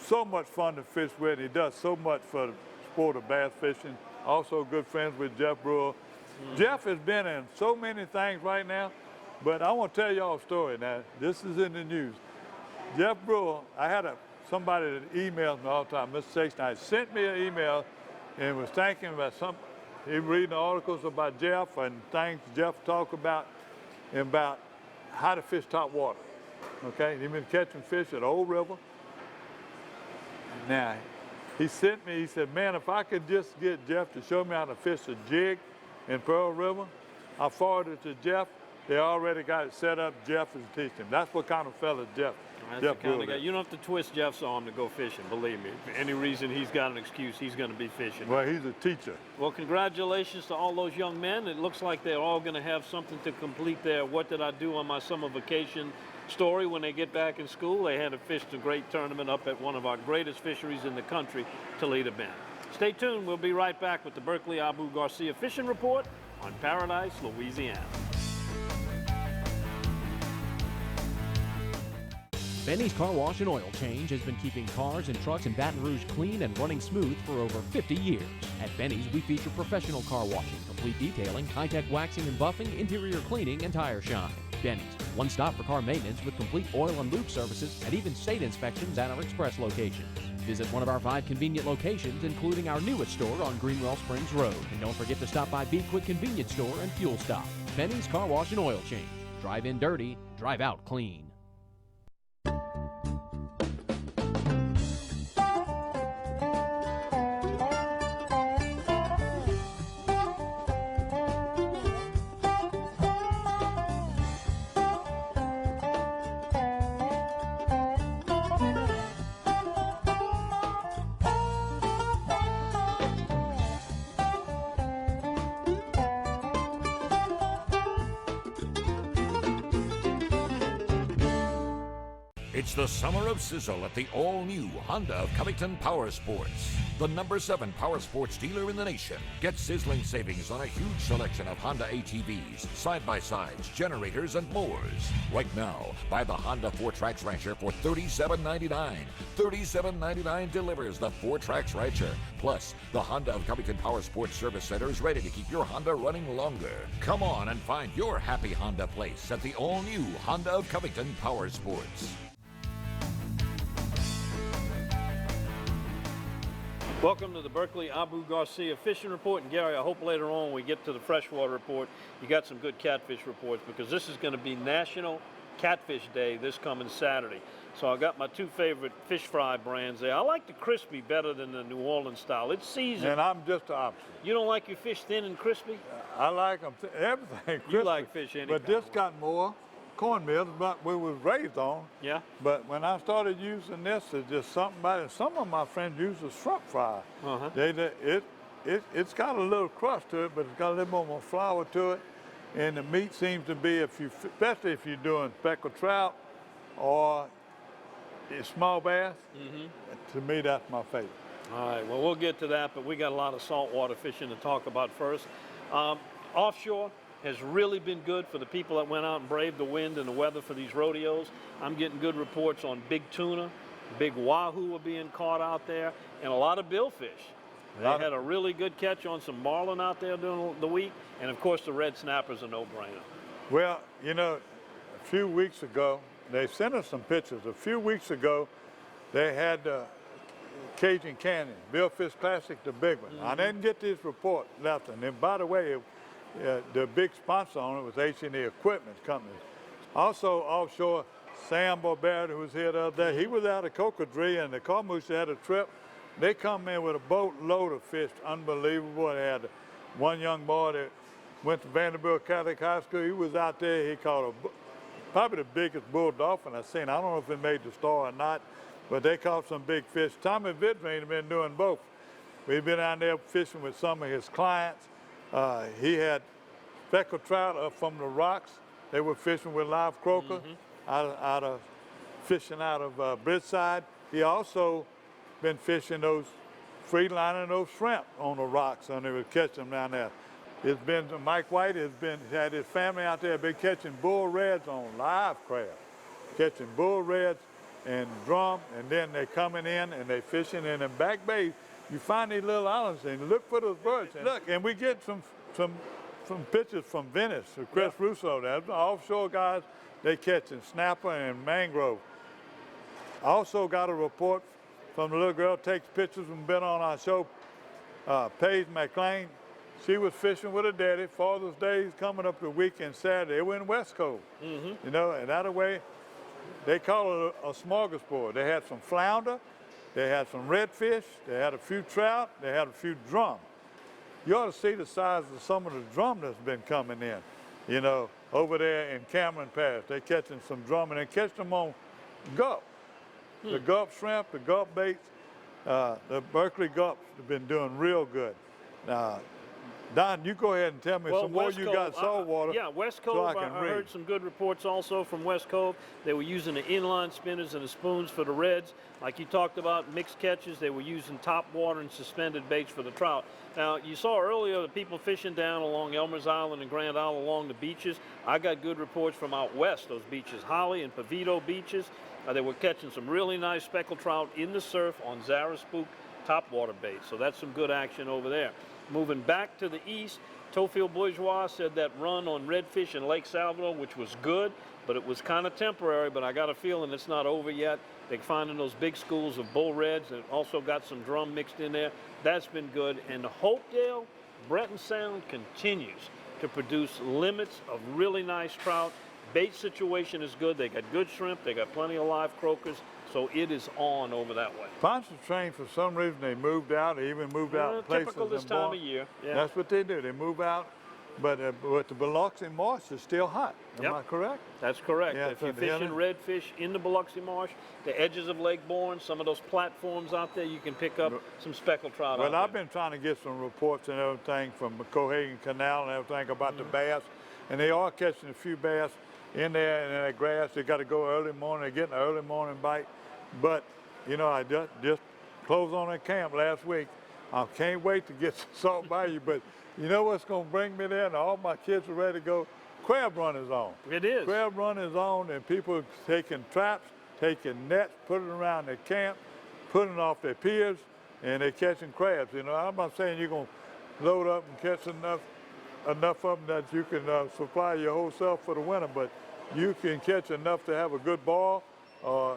So much fun to fish with. He does so much for the sport of bass fishing. Also good friends with Jeff Brewer. Jeff has been in so many things right now, but I want to tell y'all a story now. This is in the news. Jeff Brewer, I had somebody that emails me all the time, Mr. Sexton, sent me an email and was thanking about he reading the articles about Jeff and things Jeff talked about how to fish top water. Okay, he's been catching fish at Old River. Now, he sent me, he said, man, if I could just get Jeff to show me how to fish a jig in Pearl River, I forwarded it to Jeff. They already got it set up. Jeff is teaching him. That's what kind of fella Jeff. That's the kind of guy. You don't have to twist Jeff's arm to go fishing, believe me. For any reason he's got an excuse, he's going to be fishing. Well, he's a teacher. Well, congratulations to all those young men. It looks like they're all going to have something to complete their what did I do on my summer vacation story when they get back in school. They had fished a great tournament up at one of our greatest fisheries in the country, Toledo Bend. Stay tuned. We'll be right back with the Berkeley Abu Garcia Fishing Report on Paradise, Louisiana. Benny's Car Wash and Oil Change has been keeping cars and trucks in Baton Rouge clean and running smooth for over 50 years. At Benny's, we feature professional car washing, complete detailing, high-tech waxing and buffing, interior cleaning, and tire shine. Benny's, one stop for car maintenance with complete oil and lube services and even state inspections at our express locations. Visit one of our 5 convenient locations, including our newest store on Greenwell Springs Road. And don't forget to stop by Be Quick Convenience Store and Fuel Stop. Benny's Car Wash and Oil Change. Drive in dirty, drive out clean. It's the summer of sizzle at the all-new Honda of Covington Power Sports. The #7 power sports dealer in the nation. Get sizzling savings on a huge selection of Honda ATVs, side-by-sides, generators, and mowers. Right now, buy the Honda 4Trax Rancher for $37.99. $37.99 delivers the 4Trax Rancher. Plus, the Honda of Covington Power Sports Service Center is ready to keep your Honda running longer. Come on and find your happy Honda place at the all-new Honda of Covington Power Sports. Welcome to the Berkeley Abu Garcia Fishing Report. And Gary, I hope later on when we get to the Freshwater Report, you got some good catfish reports, because this is going to be National Catfish Day this coming Saturday. So I got my 2 favorite fish fry brands there. I like the crispy better than the New Orleans style. It's seasoned. And I'm just the opposite. You don't like your fish thin and crispy? I like them, everything crispy. You like fish any But kind this got more. cornmeal, but we was raised on. Yeah. But when I started using this, it's just something about it. Some of my friends use a shrimp fryer. Uh-huh. It's got a little crust to it, but it's got a little more flour to it. And the meat seems to be, especially if you're doing speckled trout or small bass, to me that's my favorite. All right, well, we'll get to that, but we got a lot of saltwater fishing to talk about first. Offshore has really been good for the people that went out and braved the wind and the weather for these rodeos. I'm getting good reports on big tuna, big wahoo are being caught out there, and a lot of billfish. They had a really good catch on some marlin out there during the week, and of course the red snapper's a no-brainer. Well, you know, a few weeks ago, they sent us some pictures. A few weeks ago, they had Cajun Canyon, Billfish Classic, the big one. I didn't get this report left, and by the way, the big sponsor on it was H&E Equipment Company. Also offshore, Sam Barberta, who was here the other day, he was out of Cocodrie, and the Carmouche had a trip. They come in with a boatload of fish, unbelievable. They had one young boy that went to Vanderbilt Catholic High School. He was out there, he caught probably the biggest bull dolphin I've seen. I don't know if it made the Star or not, but they caught some big fish. Tommy Vidrine has been doing both. We've been out there fishing with some of his clients. He had speckled trout up from the rocks. They were fishing with live croaker, fishing out of Bridgeside. He also been fishing those free-lining those shrimp on the rocks, and they would catch them down there. It's been, Mike White had his family out there, been catching bull reds on live crab, catching bull reds and drum, and then they coming in and they fishing in them back bays. You find these little islands and look for those birds. And look, and we get some pictures from Venice, Chris Russo, the offshore guys, they catching snapper and mangrove. I also got a report from the little girl takes pictures and been on our show, Paige McLean. She was fishing with her daddy. Father's Day is coming up the weekend Saturday. They were in West Cove, you know, and that way, they call it a smorgasbord. They had some flounder, they had some redfish, they had a few trout, they had a few drum. You ought to see the size of some of the drum that's been coming in, you know, over there in Cameron Pass. They're catching some drum, and they catch them on gulp. The gulp shrimp, the gulp baits, the Berkeley gulps have been doing real good. Now, Don, you go ahead and tell me some more you got saltwater. Yeah, West Cove, I heard some good reports also from West Cove. They were using the inline spinners and the spoons for the reds. Like you talked about, mixed catches, they were using top water and suspended baits for the trout. Now, you saw earlier the people fishing down along Elmer's Island and Grand Isle along the beaches. I got good reports from out west, those beaches, Holly and Pavito beaches. They were catching some really nice speckled trout in the surf on Zara Spook topwater bait. So that's some good action over there. Moving back to the east, Tofield Bourgeois said that run on redfish in Lake Salvador, which was good, but it was kind of temporary, but I got a feeling it's not over yet. They're finding those big schools of bull reds and also got some drum mixed in there. That's been good. And the Hopedale, Breton Sound continues to produce limits of really nice trout. Bait situation is good. They got good shrimp. They got plenty of live croakers. So it is on over that way. Pontchartrain, for some reason, they moved out. They even moved out places. Typical this time of year. Yeah. That's what they do. They move out. But the Biloxi Marsh is still hot. Am I correct? That's correct. Yeah, if you're fishing redfish in the Biloxi Marsh, the edges of Lake Bourne, some of those platforms out there, you can pick up some speckled trout. Well, I've been trying to get some reports and everything from the Cohagen Canal and everything about the bass, and they are catching a few bass in there in that grass. They got to go early morning. They're getting an early morning bite. But, you know, I just closed on that camp last week. I can't wait to get some Salt Bayou, but you know what's going to bring me there? And all my kids are ready to go. Crab run is on. It is. Crab run is on, and people are taking traps, taking nets, putting it around their camp, putting it off their piers, and they're catching crabs. You know, I'm not saying you're going to load up and catch enough of them that you can supply your whole self for the winter, but you can catch enough to have a good ball, or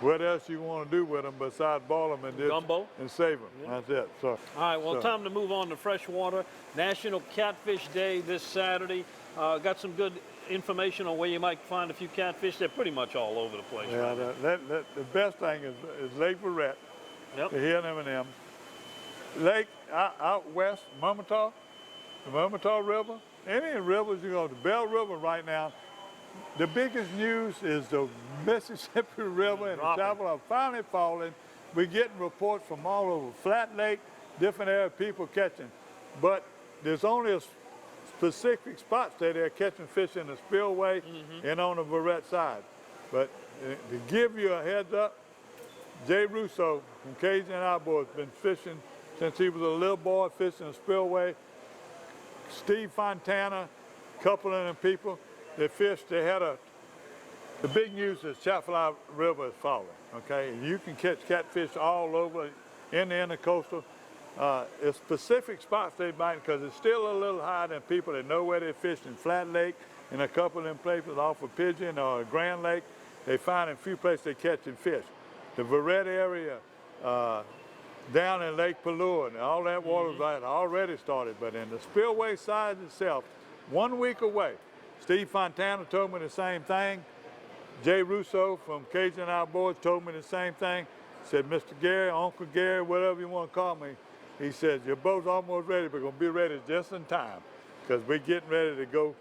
what else you want to do with them besides ball them and gumbo and save them. Yeah. That's it. So, all right, well, time to move on to freshwater. National Catfish Day this Saturday. Got some good information on where you might find a few catfish. They're pretty much all over the place. Yeah, right the best thing is Lake Barrett. Yep. The Hill M&M. Lake out west, Murmurtaugh, the Murmurtaugh River. Any rivers you go to, Bell River right now, the biggest news is the Mississippi River and the chapel are finally falling. We're getting reports from all over Flat Lake, different area people catching. But there's only a specific spots that they're catching fish in the spillway and on the Barrett side. But to give you a heads up, Jay Russo from Cajun Outboards has been fishing since he was a little boy, fishing the spillway. Steve Fontana, a couple of them people, they fished, the big news is Chapel River is falling, okay? And you can catch catfish all over in the intercoastal. It's specific spots they bite because it's still a little higher than people that know where they fish in Flat Lake and a couple of them places off of Pigeon or Grand Lake. They find in a few places they're catching fish. The Verret area, down in Lake Pelluah, and all that water's already started, but in the spillway side itself, 1 week away, Steve Fontana told me the same thing. Jay Russo from Cajun Outboards told me the same thing. Said, Mr. Gary, Uncle Gary, whatever you want to call me, he said, your boat's almost ready, but we're going to be ready just in time because we're getting ready to go.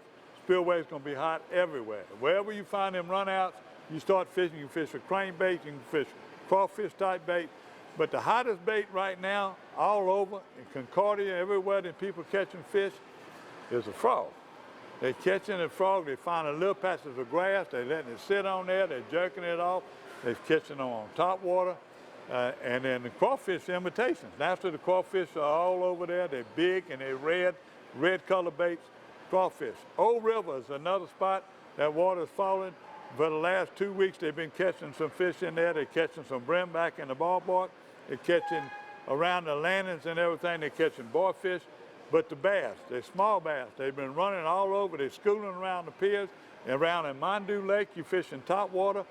Spillway's going to be hot everywhere. Wherever you find them runouts, you start fishing. You can fish with crankbait, you can fish crawfish type bait. But the hottest bait right now, all over, in Concordia, everywhere that people catching fish, is a frog. They're catching a frog, they find a little patches of grass, they're letting it sit on there, they're jerking it off, they're catching them on top water, and then the crawfish imitations. After the crawfish are all over there, they're big and they're red color baits, crawfish. Old River is another spot, that water's falling. For the last 2 weeks, they've been catching some fish in there, they're catching some brim back in the ballpark, they're catching around the landings and everything, they're catching boyfish. But the bass, they're small bass, they've been running all over, they're schooling around the piers, and around in Mondu Lake, you fish in top water,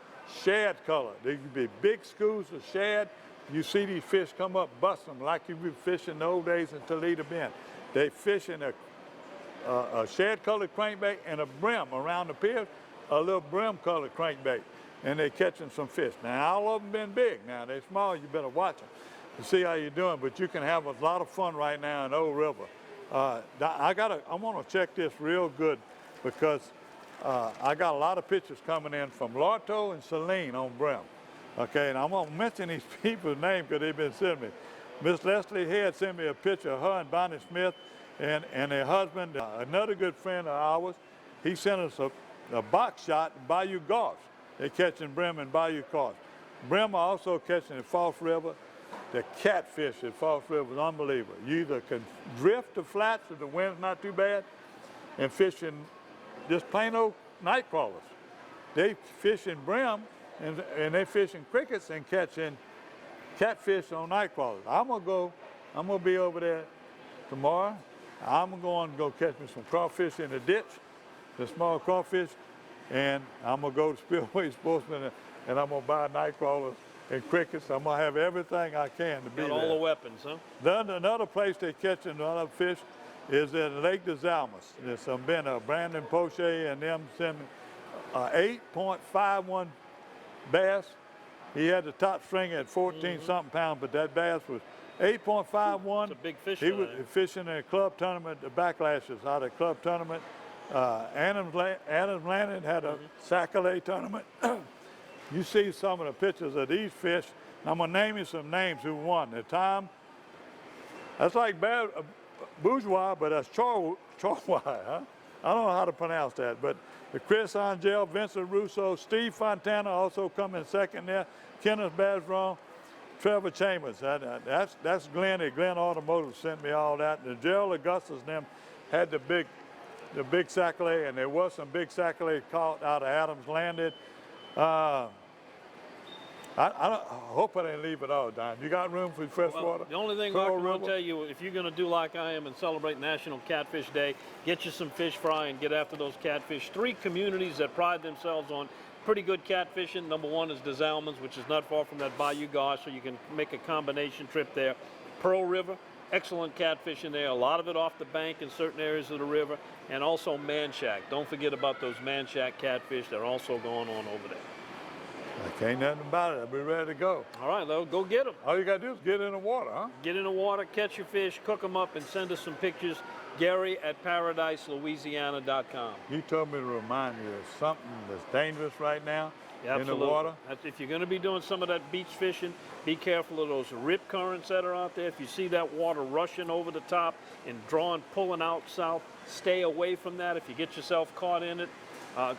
shad color. There could be big schools of shad. You see these fish come up, bust them like you would fish in the old days in Toledo Bend. They fish in a shad colored crankbait and a brim around the piers, a little brim colored crankbait, and they're catching some fish. Now, all of them been big. Now, they're small, you better watch them to see how you're doing, but you can have a lot of fun right now in Old River. I want to check this real good because I got a lot of pictures coming in from Lorto and Celine on brim. Okay, and I'm going to mention these people's names because they've been sending me. Miss Leslie Head sent me a picture of her and Bonnie Smith and their husband, another good friend of ours. He sent us a box shot in Bayou Gauche. They're catching brim in Bayou Gauche. Brim are also catching in False River. The catfish at False River is unbelievable. You either can drift the flats if the wind's not too bad and fish in just plain old night crawlers. They fish in brim and they fishing crickets and catching catfish on night crawlers. I'm gonna be over there tomorrow. I'm going to go catch me some crawfish in the ditch, the small crawfish, and I'm gonna go to Spillway Sportsman and I'm gonna buy night crawlers and crickets. I'm gonna have everything I can to be there. Got all the weapons, huh? Then another place they catching other fish is in Lake des Almas. There's been Brandon Poche and them sending 8.51 bass. He had the top string at 14 something pounds, but that bass was 8.51. It's a big fish. He was fishing in a club tournament, the Backlashes out of club tournament. Adams Landing had a Sac-A-Lait tournament. You see some of the pictures of these fish. I'm gonna name you some names who won. The time, that's like bourgeois, but that's charwai, huh? I don't know how to pronounce that, but the Chris Angel, Vincent Russo, Steve Fontana also come in second there, Kenneth Bazron, Trevor Chambers. That's Glenn at Glenn Automotive sent me all that. And Gerald Augustus and them had the big Sac-A-Lait, and there was some big Sac-A-Lait caught out of Adams Landing. I hope I didn't leave it all, Don. You got room for freshwater? Well, the only thing I can tell you, if you're going to do like I am and celebrate National Catfish Day, get you some fish fry and get after those catfish. 3 communities that pride themselves on pretty good catfishing. Number 1 is des Allemands, which is not far from that Bayou Gauche, so you can make a combination trip there. Pearl River, excellent catfishing there. A lot of it off the bank in certain areas of the river. And also Manchac. Don't forget about those Manchac catfish. They're also going on over there. I can't nothing about it. I'll be ready to go. All right, though, go get them. All you got to do is get in the water, huh? Get in the water, catch your fish, cook them up, and send us some pictures. Gary at ParadiseLouisiana.com. You told me to remind you of something that's dangerous right now Yeah, in the absolutely. water. If you're going to be doing some of that beach fishing, be careful of those rip currents that are out there. If you see that water rushing over the top and pulling out south, stay away from that. If you get yourself caught in it,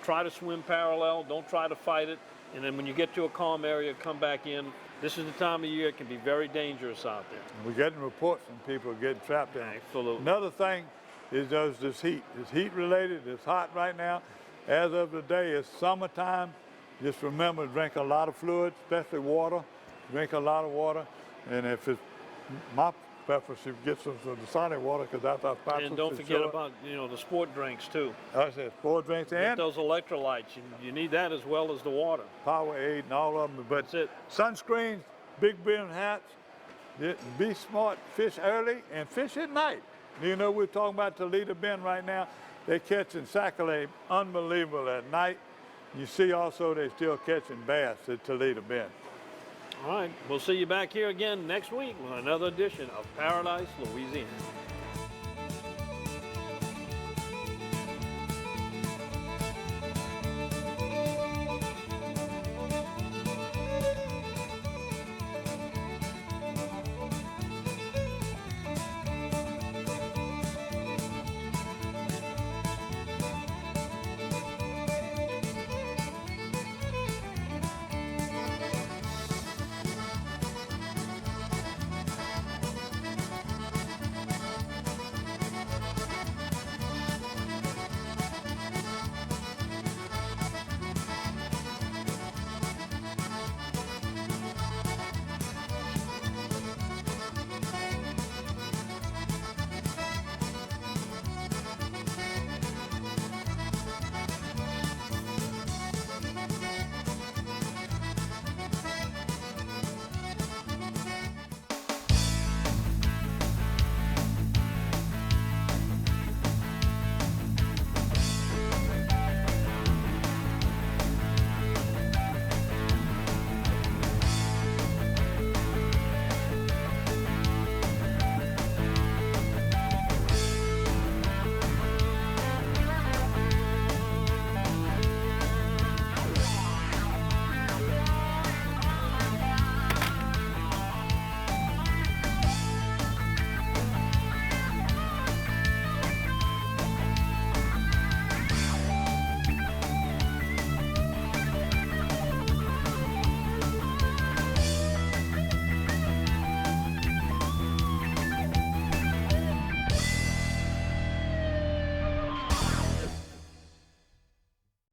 try to swim parallel. Don't try to fight it. And then when you get to a calm area, come back in. This is the time of year it can be very dangerous out there. And we're getting reports from people getting trapped in it. Absolutely. Another thing is this heat. It's heat related. It's hot right now. As of today, it's summertime. Just remember to drink a lot of fluids, especially water. Drink a lot of water. And if it's my preference, you get some of the Sonic water because that's our specialty. And don't forget about the sport drinks too. I said sport drinks Get and those electrolytes. You need that as well as the water. Powerade and all of them. But that's it. Sunscreens, big brim hats. Be smart. Fish early and fish at night. You know, we're talking about Toledo Bend right now. They're catching sac-a-lait unbelievable at night. You see also they're still catching bass at Toledo Bend. All right, we'll see you back here again next week with another edition of Paradise, Louisiana.